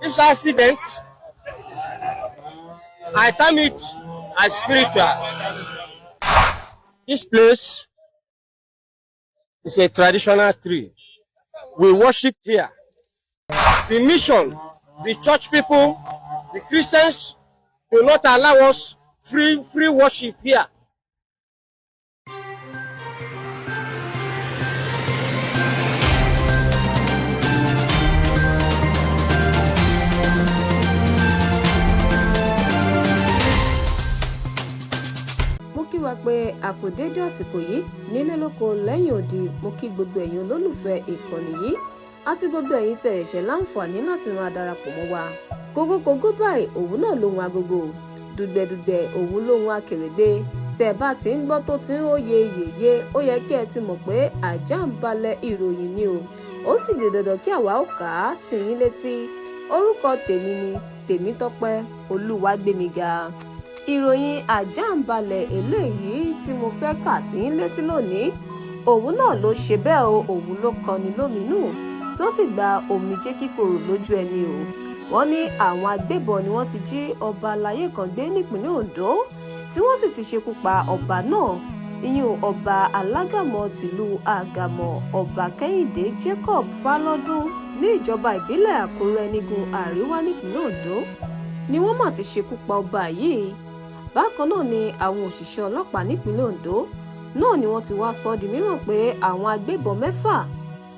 This accident, I term it as spiritual. This place is a traditional tree. We worship here. The mission, the church people, the Christians do not allow us free worship here. Wá pé àkòdédé àsìkò yìí nílé lóko lẹ́yìn odi mo kí gbogbo ẹ̀yin olólùfẹ́ ìkànnì yìí àti gbogbo ẹ̀yin tẹ́ ẹ̀ṣẹ̀ láǹfààní láti máa darapọ̀ mọ́ wa. Kógókógó báyìí òun náà lóhun agogo, dùgbẹ̀dùgbẹ̀ òun lóhun akèrègbè. Tẹ́ bá ti ń gbọ́ tó ti ń róye yèyé ó yẹ kí ẹ ti mọ̀ pé àjàǹbalẹ̀ ìròyìn ni o. Ó sì di dandan kí àwa ó kà á sí yín létí. Orúkọ tèmi ni Tèmítọ́pẹ́ Olúwagbémiga. Ìròyìn àjàǹbalẹ̀ eléyìí tí mo fẹ́ kà sí yín létí lónìí òun náà ló ṣe bẹ́ẹ̀ o, òun ló kọni lóminú tó sì gba omijé kíkorò lójú ẹni o. Wọ́n ní àwọn agbébọn ni wọ́n ti jí ọba aláyé kan gbé nípínlẹ̀ Ondo tí wọ́n sì ti ṣekú pa ọba náà, ìyún ọba alágàmọ̀ tìlú Àgàmọ̀ Ọba Kehinde Jacob Fálọ́dún ní ìjọba ìbílẹ̀ Àkúrẹ́ nígun àríwá nípínlẹ̀ Ondo ni wọ́n mà ti ṣekú pa ọba yìí. Bákan náà ni àwọn òṣìṣẹ́ ọlọ́pàá nípínlẹ̀ Ondo náà ni wọ́n ti wá sọ di mímọ̀ pé àwọn agbébọn 6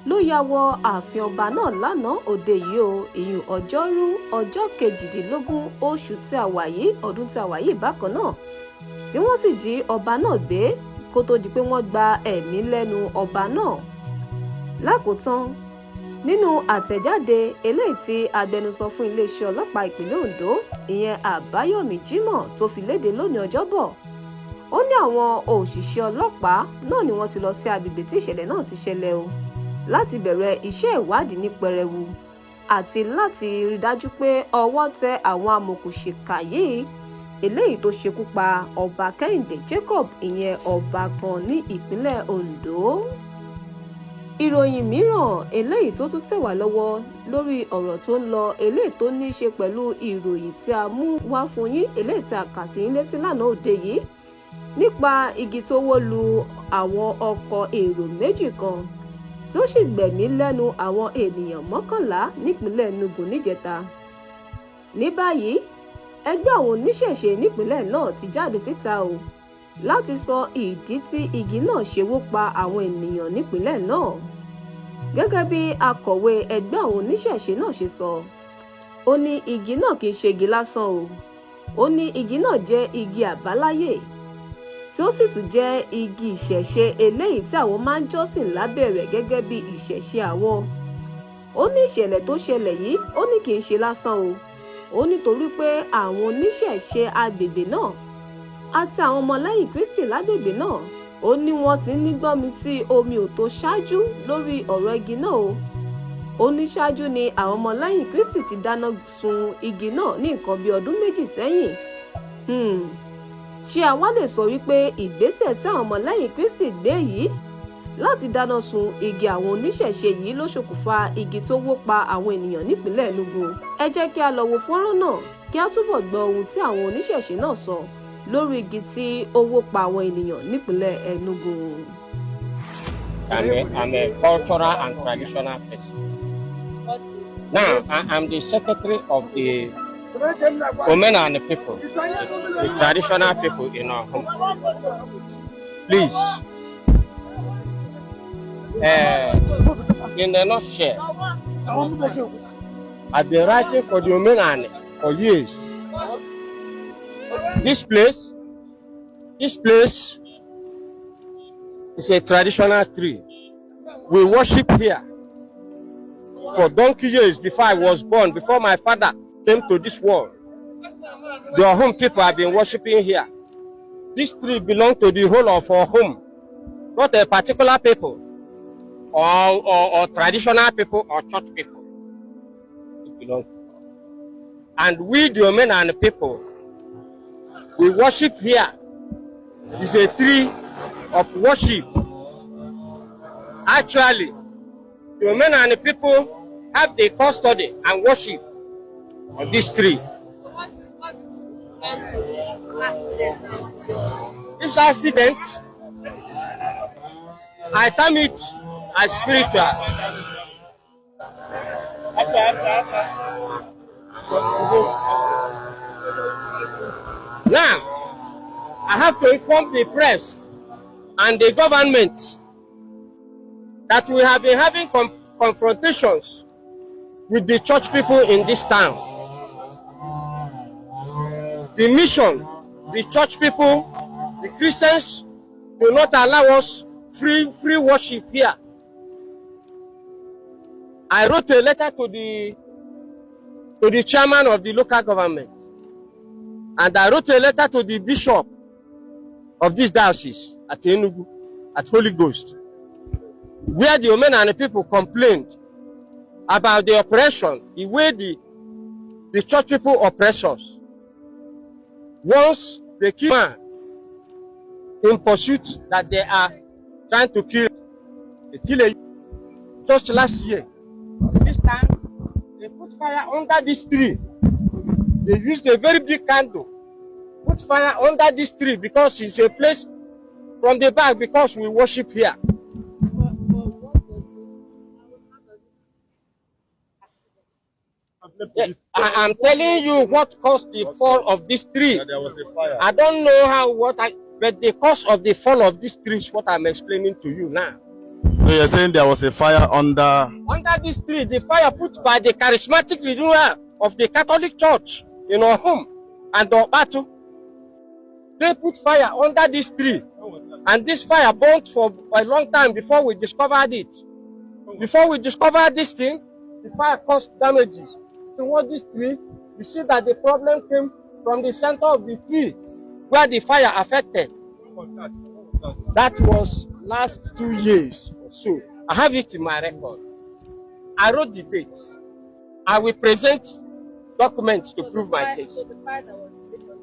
ló ya wọ ààfin ọba náà lánàá òde yìí o, ìyún ọjọ́rú ọjọ́ 18 oṣù tí a wà yìí ọdún tí a wà yìí bákan náà tí wọ́n sì jí ọba náà gbé kó tó di pé wọ́n gba ẹ̀mí lẹ́nu ọba náà. Lákòótán nínú àtẹ̀jáde eléyìí tí agbẹnusọ fún iléeṣẹ́ ọlọ́pàá ìpínlẹ̀ Ondo ìyẹn Àbáyọ̀mí Jímọ̀ tó fi léde lónìí Ọjọ́bọ̀, ó ní àwọn òṣìṣẹ́ ọlọ́pàá náà ni wọ́n ti lọ sí agbègbè tí ìṣẹ̀lẹ̀ náà ti ṣẹlẹ̀ o láti bẹ̀rẹ̀ iṣẹ́ ìwádìí ní pẹrẹwu àti láti rí dájú pé ọwọ́ tẹ àwọn amòòkùnṣìkà yìí eléyìí tó ṣekú pa ọba Kehinde Jacob ìyẹn ọba kan ní ìpínlẹ̀ Ondo. Ìròyìn mìíràn eléyìí tó tún tẹ̀ wá lọ́wọ́ lórí ọ̀rọ̀ tó ń lọ eléyìí tó ní í ṣe pẹ̀lú ìròyìn tí a mú wá fún yín eléyìí tí a kà sí yín létí lánàá òde yìí nípa igi tó wó lu àwọn ọkọ̀ èrò méjì kan tí ó sì gbẹ̀mí lẹ́nu àwọn ènìyàn 11 nípínlẹ̀ Enugu níjẹta. Ní báyìí ẹgbẹ́ àwọn oníṣẹ̀ṣe nípínlẹ̀ náà ti jáde síta o láti sọ ìdí tí igi náà ṣe wó pa àwọn ènìyàn nípínlẹ̀ náà. Gẹ́gẹ́ bí akọ̀wé ẹgbẹ́ àwọn oníṣẹ̀ṣe náà ṣe sọ, ó ní igi náà kìí ṣe igi lásán o, ó ní igi náà jẹ́ igi àbáláyé tí ó sì tún jẹ́ igi ìṣẹ̀ṣe eléyìí tí àwọn máa ń jọ́sìn lábẹ́ rẹ̀ gẹ́gẹ́ bí ìṣẹ̀ṣe àwọn. Ó ní ìṣẹ̀lẹ̀ tó ṣẹlẹ̀ yìí ó ní kìí ṣe lásán o, ó nítorí pé àwọn oníṣẹ̀ṣe agbègbè náà àti àwọn ọmọlẹ́yìn Kristi lágbègbè náà ó ní wọ́n ti ní gbọ́nmi sí omi ò tó ṣáájú lórí ọ̀rọ̀ igi náà o. Ó ní ṣáájú ni àwọn ọmọlẹ́yìn Kristi ti dáná sun igi náà ní nǹkan bí ọdún 2 sẹ́yìn. Ṣé àwa lè sọ wípé ìgbésẹ̀ tí àwọn ọmọlẹ́yìn Kristi gbé yìí láti dáná sun igi àwọn oníṣẹ̀ṣe yìí ló ṣokùnfà igi tó wó pa àwọn ènìyàn nípínlẹ̀ Enugu? Ẹ jẹ́ kí a lọ wo fọ́nrán náà kí a túbọ̀ gbọ́ ohun tí àwọn oníṣẹ̀ṣe náà sọ lórí igi tí ó wó pa àwọn ènìyàn nípínlẹ̀ Enugu. I'm a cultural and traditional person. Now, I'm the secretary of the Omenani people, the traditional people in our home. Please, in a nutshell, I've been writing for the Omenani for years. This place is a traditional tree. We worship here for donkey years before I was born, before my father came to this world. The home people have been worshiping here. This tree belongs to the whole of our home, not a particular people or traditional people or church people. It belongs. And we, the Omenani people, we worship here. It's a tree of worship. Actually, the Omenani people have the custody and worship of this tree. This accident, I term it as spiritual. Now, I have to inform the press and the government that we have been having confrontations with the church people in this town. The mission, the church people, the Christians do not allow us free worship here. I wrote a letter to the chairman of the local government, and I wrote a letter to the bishop of this diocese at Enugu, at Holy Ghost, where the women and the people complained about the oppression, the way the church people oppress us. Once they kill man in pursuit that they are trying to kill, they kill a just last year. This time, they put fire under this tree. They used a very big candle, put fire under this tree because it's a place from the back because we worship here. Yes, I am telling you what caused the fall of this tree. There was a fire. I don't know but the cause of the fall of this tree is what I'm explaining to you now. So you're saying there was a fire under this tree, the fire put by the charismatic renewal of the Catholic Church in our home and Obatu. They put fire under this tree, and this fire burnt for a long time before we discovered it. Before we discovered this thing, the fire caused damages toward this tree. You see that the problem came from the center of the tree where the fire affected. That was last 2 years or so. I have it in my record. I wrote the dates. I will present documents to prove my case. So the fire that was lit on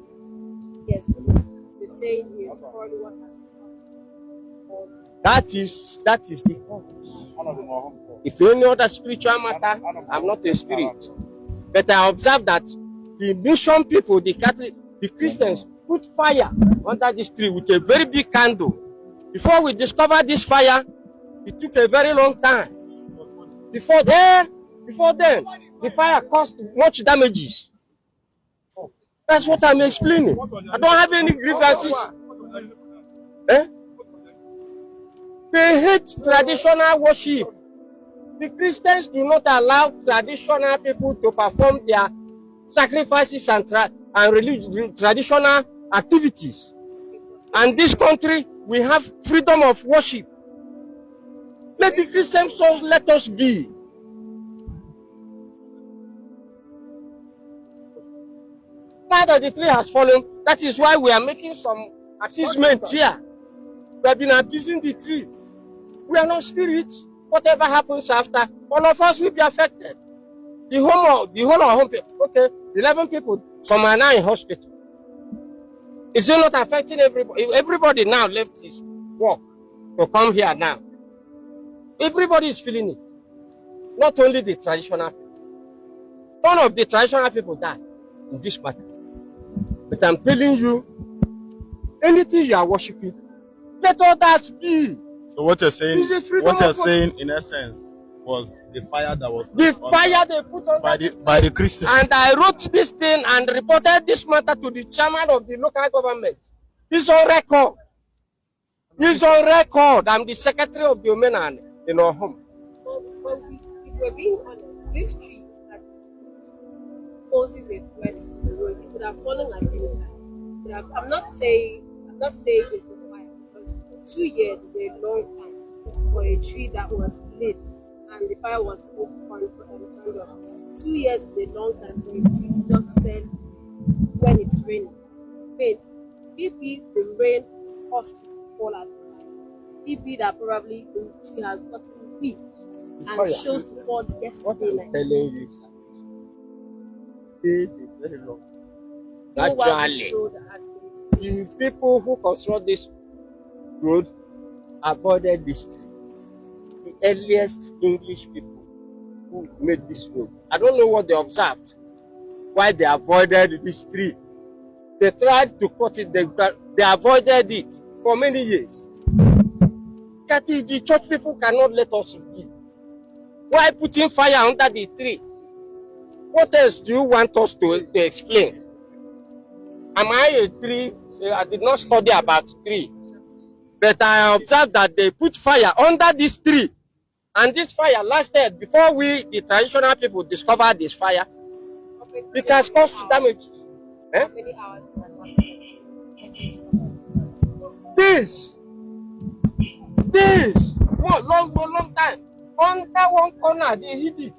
yes, the saying is probably what has happened. That is the cause. If any other spiritual matter, I'm not a spirit. But I observe that the mission people, the Catholic, the Christians, put fire under this tree with a very big candle. Before we discovered this fire, it took a very long time. Before then, the fire caused much damages. That's what I'm explaining. I don't have any grievances. They hate traditional worship. The Christians do not allow traditional people to perform their sacrifices and traditional activities. And this country, we have freedom of worship. Let the Christians let us be. Part of the tree has fallen. That is why we are making some appeasement here. We have been appeasing the tree. We are not spirits. Whatever happens after, all of us will be affected. The whole of our home people. Okay, 11 people. Some are now in hospital. Is it not affecting everybody? Everybody now left his work to come here now. Everybody is feeling it. Not only the traditional people. None of the traditional people died in this matter. But I'm telling you, anything you are worshiping, let others be. So what you're saying in essence was the fire that was fire they put on by the Christians. And I wrote this thing and reported this matter to the chairman of the local government. He's on record. He's on record. I'm the secretary of the women in our home. Well, if we're being honest, this tree that poses a threat to the road. It could have fallen at any time. I'm not saying it's the fire, because 2 years is a long time for a tree that was lit and the fire was still turned on. 2 years is a long time for a tree to just fell when it's raining. Maybe the rain caused it to fall at the time. Maybe that probably the tree has gotten weak and chose to fall yesterday. What I'm telling you, it is very long. Naturally, the people who construct this road avoided this tree. The earliest English people who made this road. I don't know what they observed. why they avoided this tree. They tried to cut it, they avoided it for many years. That is, the church people cannot let us be. Why putting fire under the tree? What else do you want us to explain? Am I a tree? I did not study about tree. But I observed that they put fire under this tree. And this fire lasted before we, the traditional people, discovered this fire. It has caused damage. Eh? This, long time. Under one corner, they hid it.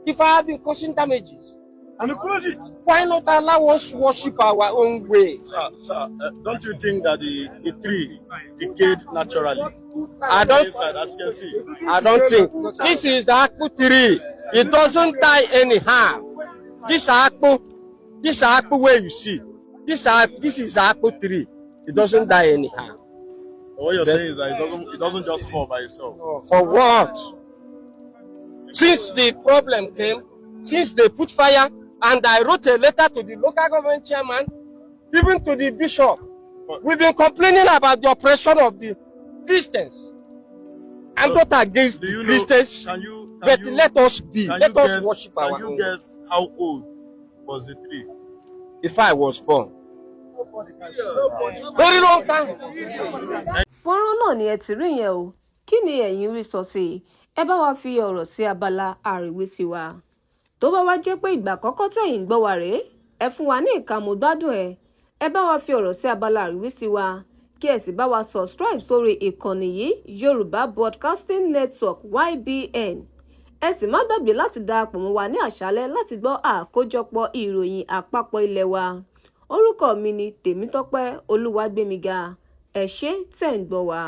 If I have been causing damages, and close it, why not allow us worship our own way? Sir, don't you think that the tree decayed naturally? I don't. Inside, as you can see. I don't think. This is Akpu tree. It doesn't die anyhow. This Akpu where you see. This is Akpu tree. It doesn't die anyhow. What you're saying is that it doesn't just fall by itself. For what? Since the problem came, since they put fire, and I wrote a letter to the local government chairman, even to the bishop, we've been complaining about the oppression of the Christians. I'm not against the Christians, but let us be. Let us worship our own. Can you guess how old was the tree? If I was born. Very long time. Fọ́nrán náà ni ẹ ti rí yẹn o. Kí ni ẹ̀yin rí sọ sí i? Ẹ bá wa fi ọ̀rọ̀ sí abala àríwísí wa. Tó bá wá jẹ́ pé ìgbà àkọ́kọ́ tẹ̀yin gbọ́ wa rèé, ẹ fún wa ní ìkàmú gbádùn ẹ̀. Ẹ bá wa fi ọ̀rọ̀ sí abala àríwísí wa. Kí ẹ sì bá wa subscribe sórí ìkànnì yìí Yorùbá Broadcasting Network YBN. Ẹ sì má gbàgbé láti darapọ̀ mọ́ wa ní àṣálẹ́ láti gbọ́ àkójọpọ̀ ìròyìn àpapọ̀ ilé wa. Orúkọ mi ni Tèmítọ́pẹ́ Olúwagbémiga. Ẹ ṣé tẹ́ ń gbọ́ wa.